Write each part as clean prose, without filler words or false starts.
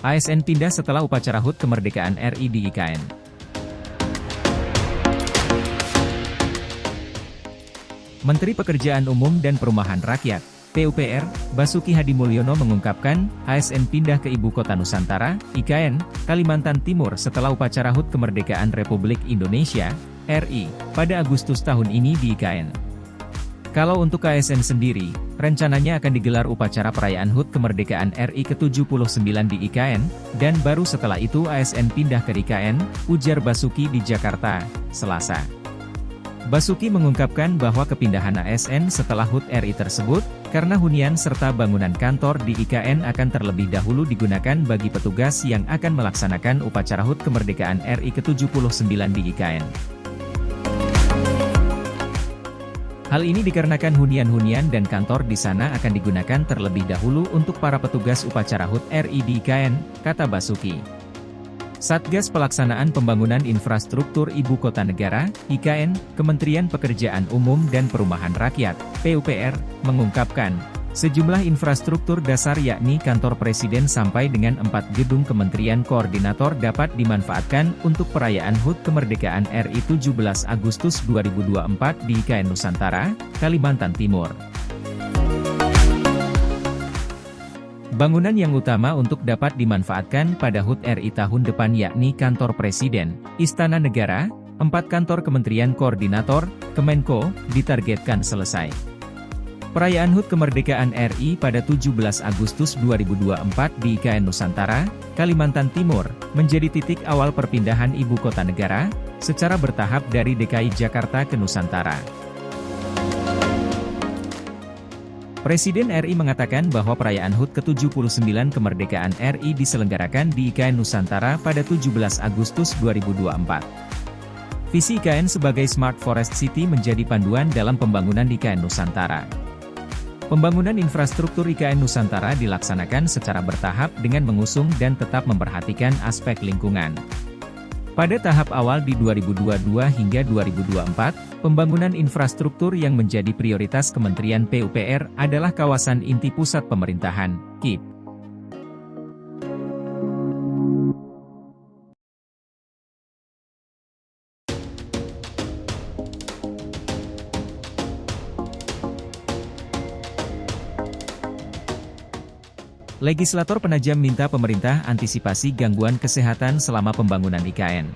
ASN pindah setelah upacara HUT kemerdekaan RI di IKN. Menteri Pekerjaan Umum dan Perumahan Rakyat, PUPR, Basuki Hadimulyono mengungkapkan, ASN pindah ke Ibu Kota Nusantara, IKN, Kalimantan Timur setelah upacara HUT kemerdekaan Republik Indonesia, RI, pada Agustus tahun ini di IKN. Kalau untuk ASN sendiri, rencananya akan digelar upacara perayaan HUT kemerdekaan RI ke-79 di IKN, dan baru setelah itu ASN pindah ke IKN, ujar Basuki di Jakarta, Selasa. Basuki mengungkapkan bahwa kepindahan ASN setelah HUT RI tersebut, karena hunian serta bangunan kantor di IKN akan terlebih dahulu digunakan bagi petugas yang akan melaksanakan upacara HUT kemerdekaan RI ke-79 di IKN. Hal ini dikarenakan hunian-hunian dan kantor di sana akan digunakan terlebih dahulu untuk para petugas upacara HUT RI di IKN, kata Basuki. Satgas Pelaksanaan Pembangunan Infrastruktur Ibu Kota Negara, IKN, Kementerian Pekerjaan Umum dan Perumahan Rakyat, PUPR, mengungkapkan, sejumlah infrastruktur dasar yakni kantor Presiden sampai dengan 4 gedung Kementerian Koordinator dapat dimanfaatkan untuk perayaan HUT kemerdekaan RI 17 Agustus 2024 di IKN Nusantara, Kalimantan Timur. Bangunan yang utama untuk dapat dimanfaatkan pada HUT RI tahun depan yakni kantor Presiden, Istana Negara, 4 kantor Kementerian Koordinator, Kemenko, ditargetkan selesai. Perayaan HUT kemerdekaan RI pada 17 Agustus 2024 di IKN Nusantara, Kalimantan Timur, menjadi titik awal perpindahan ibu kota negara, secara bertahap dari DKI Jakarta ke Nusantara. Presiden RI mengatakan bahwa perayaan HUT ke-79 kemerdekaan RI diselenggarakan di IKN Nusantara pada 17 Agustus 2024. Visi IKN sebagai Smart Forest City menjadi panduan dalam pembangunan IKN Nusantara. Pembangunan infrastruktur IKN Nusantara dilaksanakan secara bertahap dengan mengusung dan tetap memperhatikan aspek lingkungan. Pada tahap awal di 2022 hingga 2024, pembangunan infrastruktur yang menjadi prioritas Kementerian PUPR adalah kawasan inti pusat pemerintahan, KIP. Legislator Penajam minta pemerintah antisipasi gangguan kesehatan selama pembangunan IKN.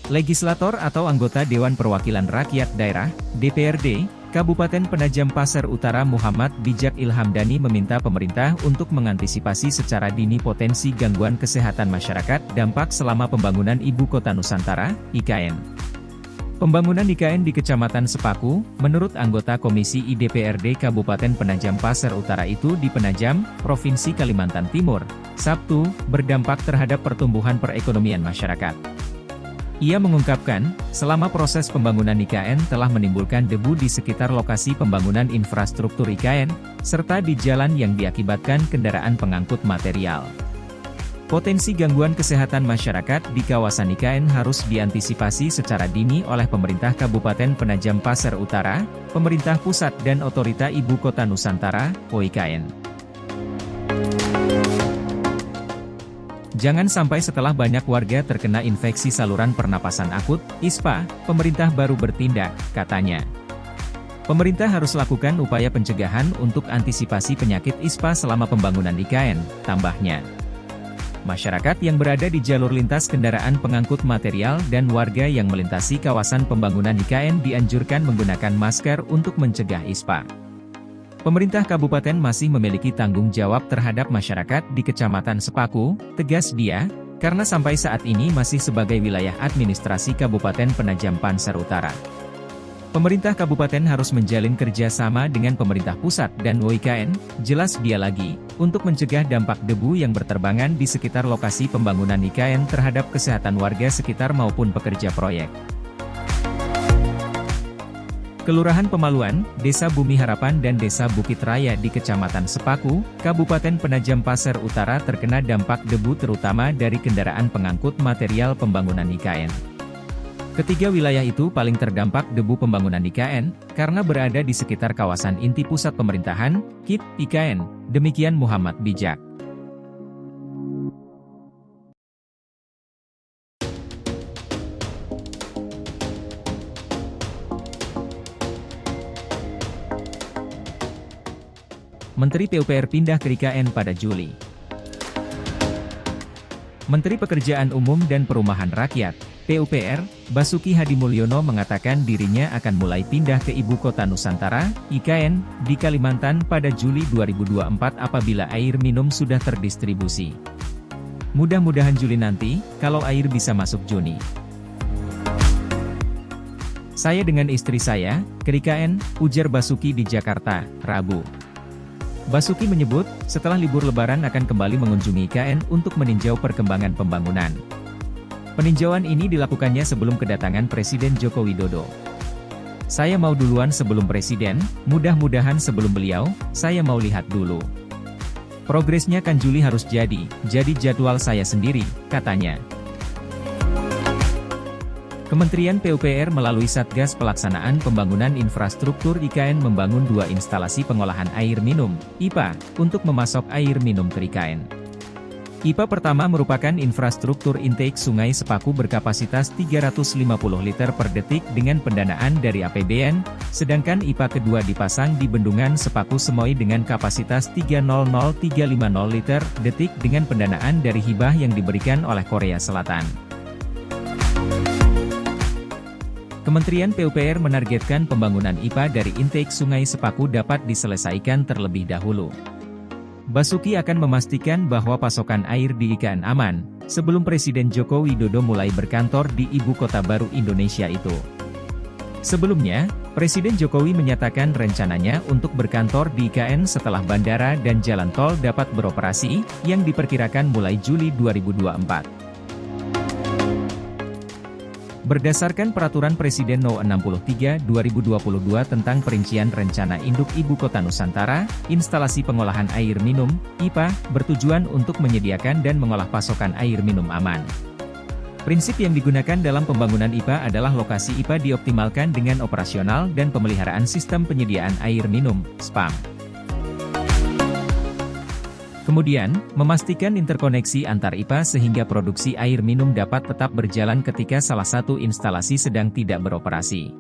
Legislator atau anggota Dewan Perwakilan Rakyat Daerah, DPRD, Kabupaten Penajam Pasar Utara Muhammad Bijak Ilhamdani meminta pemerintah untuk mengantisipasi secara dini potensi gangguan kesehatan masyarakat dampak selama pembangunan Ibu Kota Nusantara, IKN. Pembangunan IKN di Kecamatan Sepaku, menurut anggota Komisi IDPRD Kabupaten Penajam Pasar Utara itu di Penajam, Provinsi Kalimantan Timur, Sabtu, berdampak terhadap pertumbuhan perekonomian masyarakat. Ia mengungkapkan, selama proses pembangunan IKN telah menimbulkan debu di sekitar lokasi pembangunan infrastruktur IKN, serta di jalan yang diakibatkan kendaraan pengangkut material. Potensi gangguan kesehatan masyarakat di kawasan IKN harus diantisipasi secara dini oleh pemerintah Kabupaten Penajam Pasar Utara, pemerintah pusat dan Otorita Ibu Kota Nusantara, OIKN. Jangan sampai setelah banyak warga terkena infeksi saluran pernapasan akut, ISPA, pemerintah baru bertindak, katanya. Pemerintah harus lakukan upaya pencegahan untuk antisipasi penyakit ISPA selama pembangunan IKN, tambahnya. Masyarakat yang berada di jalur lintas kendaraan pengangkut material dan warga yang melintasi kawasan pembangunan IKN dianjurkan menggunakan masker untuk mencegah ISPA. Pemerintah kabupaten masih memiliki tanggung jawab terhadap masyarakat di Kecamatan Sepaku, tegas dia, karena sampai saat ini masih sebagai wilayah administrasi Kabupaten Penajam Pasar Utara. Pemerintah kabupaten harus menjalin kerjasama dengan pemerintah pusat dan OIKN, jelas dia lagi, untuk mencegah dampak debu yang berterbangan di sekitar lokasi pembangunan IKN terhadap kesehatan warga sekitar maupun pekerja proyek. Kelurahan Pemaluan, Desa Bumi Harapan dan Desa Bukit Raya di Kecamatan Sepaku, Kabupaten Penajam Pasar Utara terkena dampak debu terutama dari kendaraan pengangkut material pembangunan IKN. Ketiga wilayah itu paling terdampak debu pembangunan IKN, karena berada di sekitar kawasan inti pusat pemerintahan, KIP, IKN. Demikian Muhammad Bijak. Menteri PUPR pindah ke IKN pada Juli. Menteri Pekerjaan Umum dan Perumahan Rakyat, PUPR, Basuki Hadimulyono mengatakan dirinya akan mulai pindah ke Ibu Kota Nusantara, IKN, di Kalimantan pada Juli 2024 apabila air minum sudah terdistribusi. Mudah-mudahan Juli nanti, kalau air bisa masuk Juni. Saya dengan istri saya, ke IKN, ujar Basuki di Jakarta, Rabu. Basuki menyebut, setelah libur Lebaran akan kembali mengunjungi IKN untuk meninjau perkembangan pembangunan. Peninjauan ini dilakukannya sebelum kedatangan Presiden Joko Widodo. Saya mau duluan sebelum Presiden, mudah-mudahan sebelum beliau, saya mau lihat dulu. Progresnya kan Juli harus jadi jadwal saya sendiri, katanya. Kementerian PUPR melalui Satgas Pelaksanaan Pembangunan Infrastruktur IKN membangun 2 instalasi pengolahan air minum, IPA, untuk memasok air minum ke IKN. IPA pertama merupakan infrastruktur intake sungai Sepaku berkapasitas 350 liter per detik dengan pendanaan dari APBN, sedangkan IPA kedua dipasang di Bendungan Sepaku Semoy dengan kapasitas 300.350 liter detik dengan pendanaan dari hibah yang diberikan oleh Korea Selatan. Kementerian PUPR menargetkan pembangunan IPA dari intake sungai Sepaku dapat diselesaikan terlebih dahulu. Basuki akan memastikan bahwa pasokan air di IKN aman, sebelum Presiden Joko Widodo mulai berkantor di ibu kota baru Indonesia itu. Sebelumnya, Presiden Jokowi menyatakan rencananya untuk berkantor di IKN setelah bandara dan jalan tol dapat beroperasi, yang diperkirakan mulai Juli 2024. Berdasarkan Peraturan Presiden No. 63/2022 tentang perincian rencana induk Ibu Kota Nusantara, instalasi pengolahan air minum, IPA, bertujuan untuk menyediakan dan mengolah pasokan air minum aman. Prinsip yang digunakan dalam pembangunan IPA adalah lokasi IPA dioptimalkan dengan operasional dan pemeliharaan sistem penyediaan air minum, SPAM. Kemudian, memastikan interkoneksi antar IPA sehingga produksi air minum dapat tetap berjalan ketika salah satu instalasi sedang tidak beroperasi.